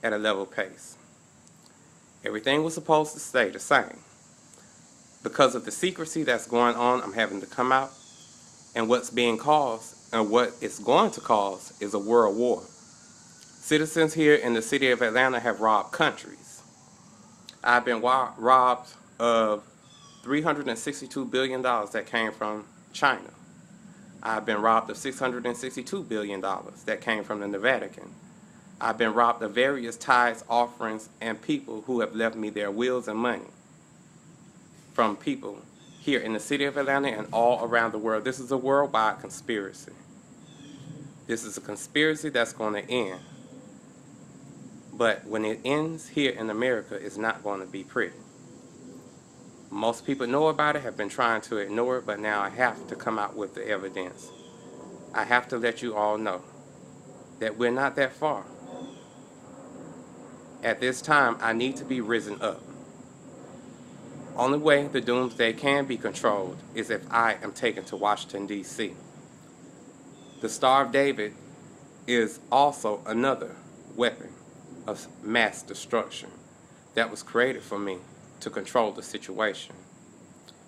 at a level pace. Everything was supposed to stay the same. Because of the secrecy that's going on, I'm having to come out, and what's being caused and what it's going to cause is a world war. Citizens here in the city of Atlanta have robbed countries. I've been robbed of $362 billion that came from China. I've been robbed of $662 billion that came from the Vatican. I've been robbed of various tithes, offerings, and people who have left me their wills and money from people here in the city of Atlanta and all around the world. This is a worldwide conspiracy. This is a conspiracy that's going to end. But when it ends here in America, it's not going to be pretty. Most people know about it, have been trying to ignore it, but now I have to come out with the evidence. I have to let you all know that we're not that far. At this time, I need to be risen up. Only way the doomsday can be controlled is if I am taken to Washington, D.C. The Star of David is also another weapon of mass destruction that was created for me to control the situation.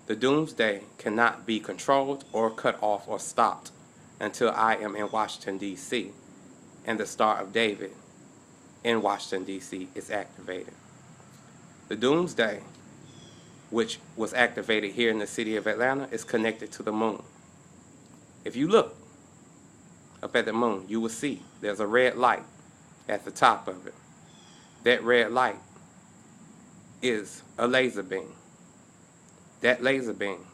The doomsday cannot be controlled or cut off or stopped until I am in Washington, D.C. and the Star of David in Washington, D.C. is activated. The doomsday, which was activated here in the city of Atlanta, is connected to the moon. If you look up at the moon, you will see there's a red light at the top of it. That red light is a laser beam. That laser beam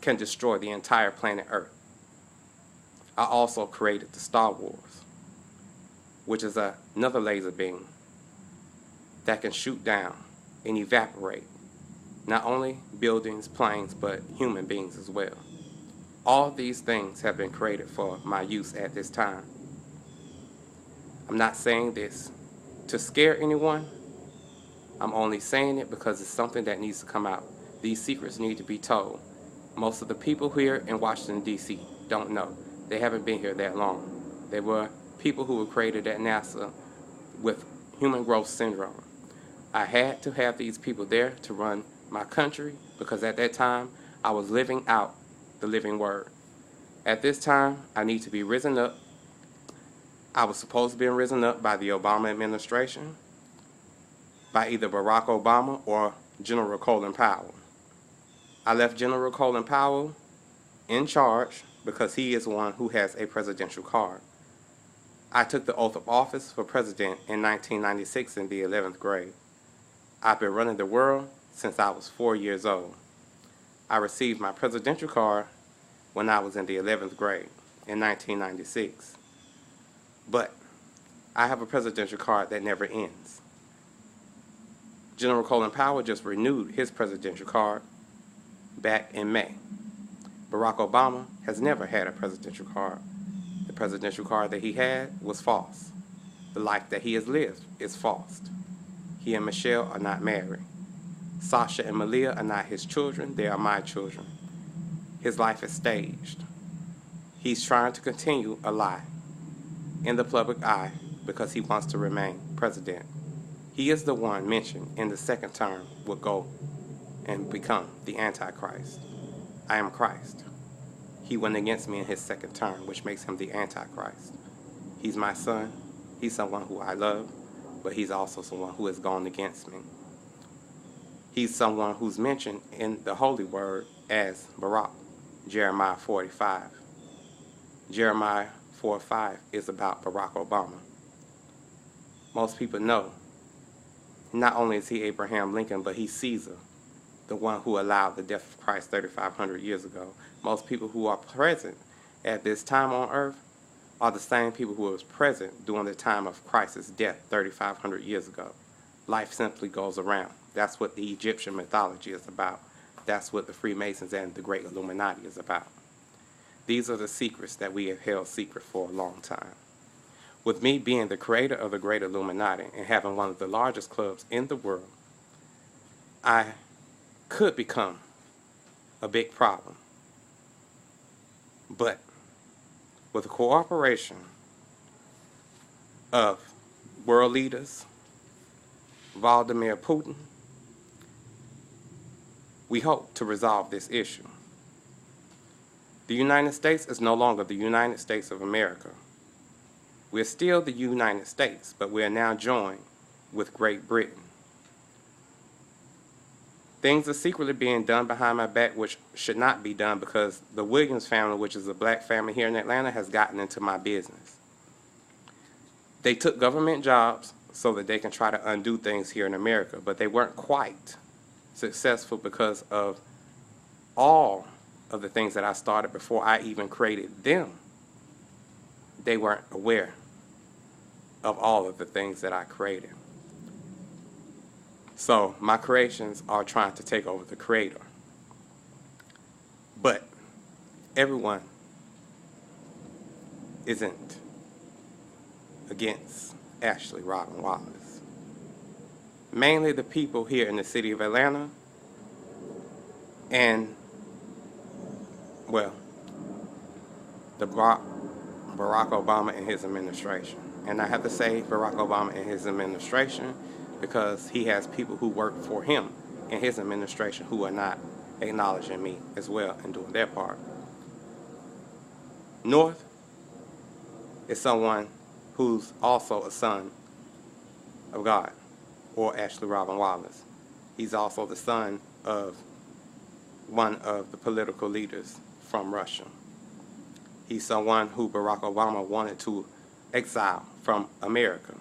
can destroy the entire planet Earth. I also created the Star Wars, which is another laser beam that can shoot down and evaporate not only buildings, planes, but human beings as well. All these things have been created for my use at this time. I'm not saying this to scare anyone. I'm only saying it because it's something that needs to come out. These secrets need to be told. Most of the people here in Washington, D.C. don't know. They haven't been here that long. They were people who were created at NASA with human growth syndrome. I had to have these people there to run my country because at that time I was living out the living word. At this time, I need to be risen up. I was supposed to be risen up by the Obama administration, by either Barack Obama or General Colin Powell. I left General Colin Powell in charge because he is one who has a presidential card. I took the oath of office for president in 1996 in the 11th grade. I've been running the world since I was 4 years old. I received my presidential card when I was in the 11th grade in 1996. But I have a presidential card that never ends. General Colin Powell just renewed his presidential card back in May. Barack Obama has never had a presidential card. The presidential card that he had was false. The life that he has lived is false. He and Michelle are not married. Sasha and Malia are not his children, they are my children. His life is staged. He's trying to continue a lie in the public eye because he wants to remain president. He is the one mentioned in the second term will go and become the Antichrist. I am Christ. He went against me in his second term, which makes him the Antichrist. He's my son. He's someone who I love, but he's also someone who has gone against me. He's someone who's mentioned in the Holy Word as Barak, Jeremiah 45. Jeremiah 4:5 is about Barack Obama. Most people know not only is he Abraham Lincoln, but he's Caesar, the one who allowed the death of Christ 3,500 years ago. Most people who are present at this time on earth are the same people who were present during the time of Christ's death 3,500 years ago. Life simply goes around. That's what the Egyptian mythology is about. That's what the Freemasons and the Great Illuminati is about. These are the secrets that we have held secret for a long time. With me being the creator of the Great Illuminati and having one of the largest clubs in the world, I could become a big problem. But with the cooperation of world leaders, Vladimir Putin, we hope to resolve this issue. The United States is no longer the United States of America. We're still the United States, but we are now joined with Great Britain. Things are secretly being done behind my back which should not be done because the Williams family, which is a black family here in Atlanta, has gotten into my business. They took government jobs so that they can try to undo things here in America, but they weren't quite successful because of all of the things that I started before I even created them. They weren't aware of all of the things that I created. So my creations are trying to take over the creator. But everyone isn't against Ashley Robin Wallace. Mainly the people here in the city of Atlanta and, well, the Barack Obama and his administration. And I have to say Barack Obama and his administration because he has people who work for him in his administration who are not acknowledging me as well and doing their part. North is someone who's also a son of God, or Ashley Robin Wallace. He's also the son of one of the political leaders from Russia. He's someone who Barack Obama wanted to exile from America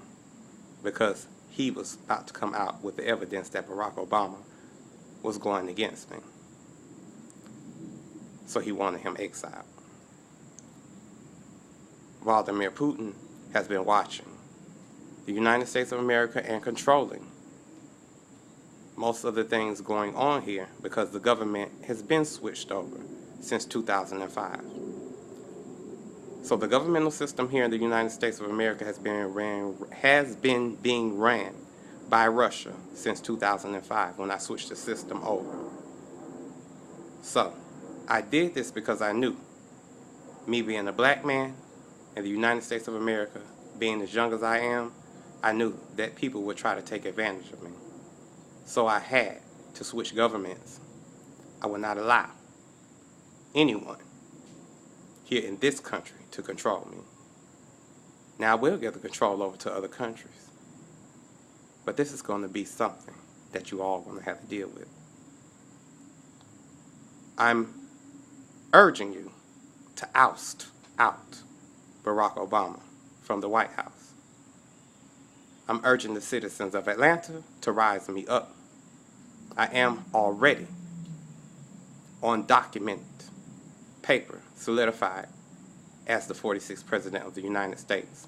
because he was about to come out with the evidence that Barack Obama was going against me. So he wanted him exiled. Vladimir Putin has been watching the United States of America and controlling most of the things going on here because the government has been switched over since 2005. So the governmental system here in the United States of America has been being ran by Russia since 2005 when I switched the system over. So I did this because I knew, me being a black man in the United States of America, being as young as I am, I knew that people would try to take advantage of me. So I had to switch governments. I would not allow anyone here in this country to control me. Now I will give the control over to other countries, but this is going to be something that you all going to have to deal with. I'm urging you to oust out Barack Obama from the White House. I'm urging the citizens of Atlanta to rise me up. I am already on document paper solidified as the 46th President of the United States.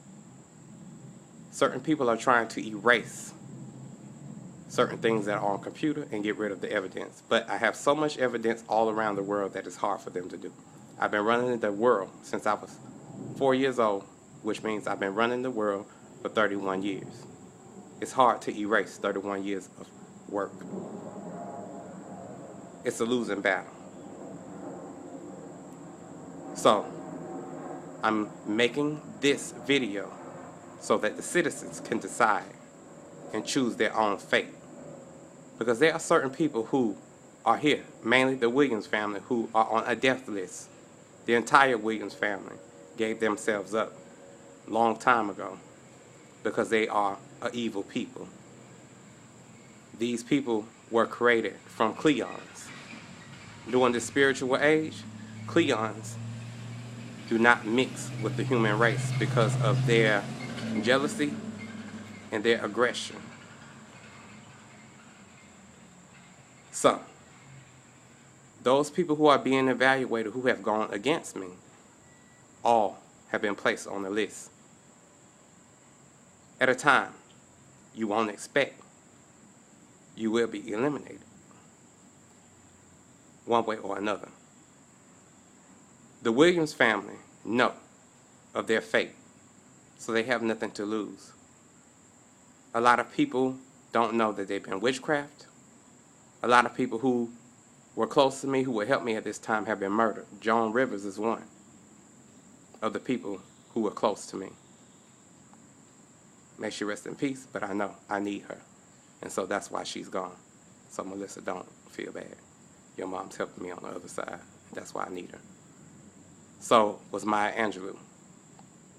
Certain people are trying to erase certain things that are on computer and get rid of the evidence. But I have so much evidence all around the world that it's hard for them to do. I've been running the world since I was 4 years old, which means I've been running the world for 31 years. It's hard to erase 31 years of work. It's a losing battle. So, I'm making this video so that the citizens can decide and choose their own fate. Because there are certain people who are here, mainly the Williams family, who are on a death list. The entire Williams family gave themselves up a long time ago because they are an evil people. These people were created from Cleons. During the spiritual age, Cleons do not mix with the human race because of their jealousy and their aggression. So, those people who are being evaluated who have gone against me, all have been placed on the list. At a time you won't expect, you will be eliminated, one way or another. The Williams family know of their fate, so they have nothing to lose. A lot of people don't know that they've been witchcraft. A lot of people who were close to me, who would help me at this time, have been murdered. Joan Rivers is one of the people who were close to me. May she rest in peace, but I know I need her. And so that's why she's gone. So Melissa, don't feel bad. Your mom's helping me on the other side. That's why I need her. So was Maya Angelou.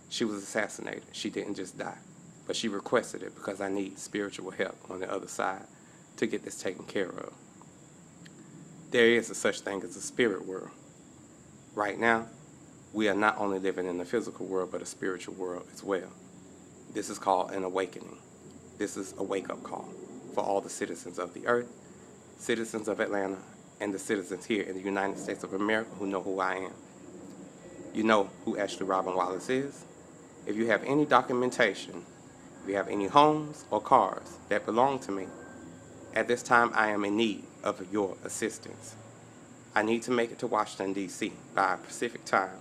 She was assassinated. She didn't just die. But she requested it because I need spiritual help on the other side to get this taken care of. There is a such thing as a spirit world. Right now, we are not only living in the physical world, but a spiritual world as well. This is called an awakening. This is a wake-up call for all the citizens of the earth, citizens of Atlanta, and the citizens here in the United States of America who know who I am. You know who Ashley Robin Wallace is. If you have any documentation, if you have any homes or cars that belong to me, at this time I am in need of your assistance. I need to make it to Washington, D.C. by Pacific time.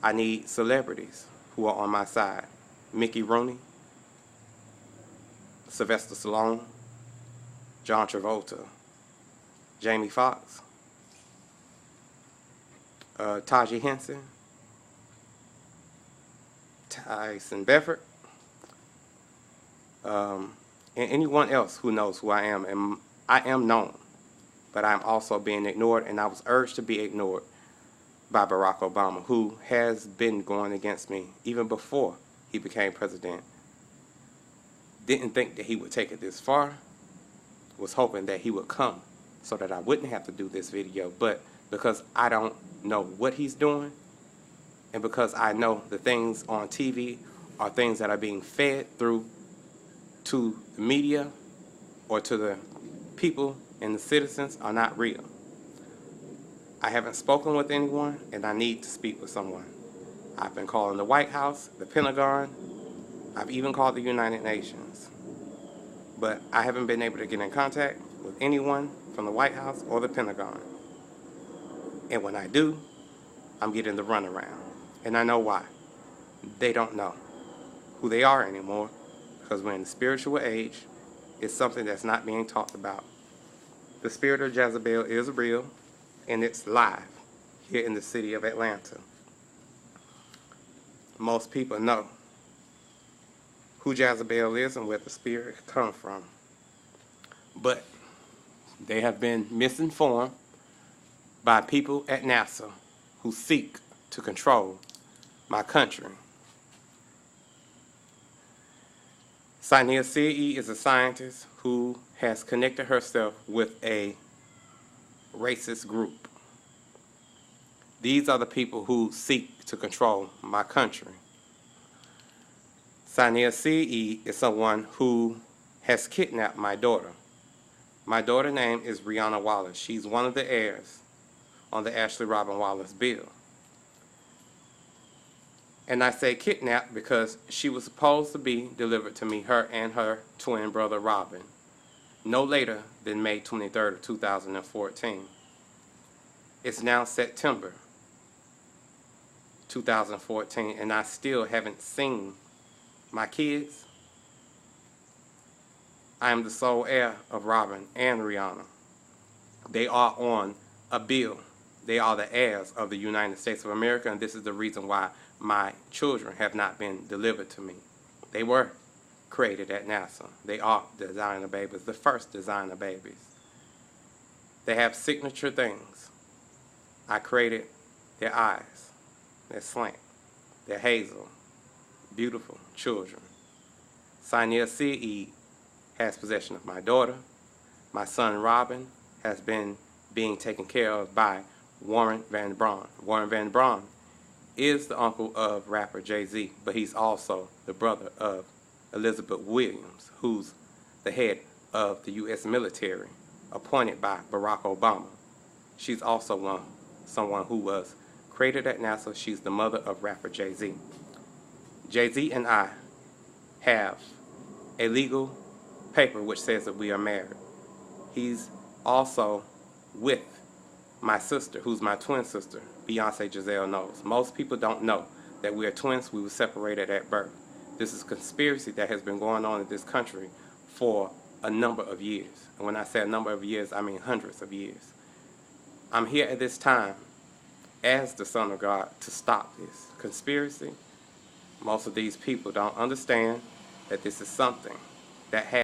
I need celebrities who are on my side. Mickey Rooney, Sylvester Stallone, John Travolta, Jamie Foxx, Taji Henson, Tyson Bedford, and anyone else who knows who I am. And I am known, but I'm also being ignored, and I was urged to be ignored by Barack Obama, who has been going against me even before he became president. Didn't think that he would take it this far. Was hoping that he would come so that I wouldn't have to do this video. But because I don't know what he's doing, and because I know the things on TV are things that are being fed through to the media or to the people and the citizens are not real. I haven't spoken with anyone, and I need to speak with someone. I've been calling the White House, the Pentagon. I've even called the United Nations. But I haven't been able to get in contact with anyone from the White House or the Pentagon. And when I do, I'm getting the runaround. And I know why. They don't know who they are anymore, because we're in the spiritual age. It's something that's not being talked about. The spirit of Jezebel is real, and it's live here in the city of Atlanta. Most people know who Jezebel is and where the spirit comes from. But they have been misinformed by people at NASA who seek to control my country. Sania CE is a scientist who has connected herself with a racist group. These are the people who seek to control my country. Sania CE is someone who has kidnapped my daughter. My daughter's name is Rihanna Wallace. She's one of the heirs on the Ashley Robin Wallace bill. And I say kidnapped because she was supposed to be delivered to me, her and her twin brother Robin, no later than May 23rd of 2014. It's now September 2014, and I still haven't seen my kids. I am the sole heir of Robin and Rihanna. They are on a bill. They are the heirs of the United States of America, and this is the reason why my children have not been delivered to me. They were created at NASA. They are designer babies, the first designer babies. They have signature things. I created their eyes, their slant, their hazel, beautiful children. Sania CE has possession of my daughter. My son Robin has been being taken care of by Warren Van Braun. Warren Van Braun is the uncle of rapper Jay-Z, but he's also the brother of Elizabeth Williams, who's the head of the U.S. military, appointed by Barack Obama. She's also someone who was created at NASA. She's the mother of rapper Jay-Z. Jay-Z and I have a legal paper which says that we are married. He's also with my sister, who's my twin sister, Beyonce Giselle knows. Most people don't know that we are twins. We were separated at birth. This is a conspiracy that has been going on in this country for a number of years. And when I say a number of years, I mean hundreds of years. I'm here at this time as the Son of God to stop this conspiracy. Most of these people don't understand that this is something that has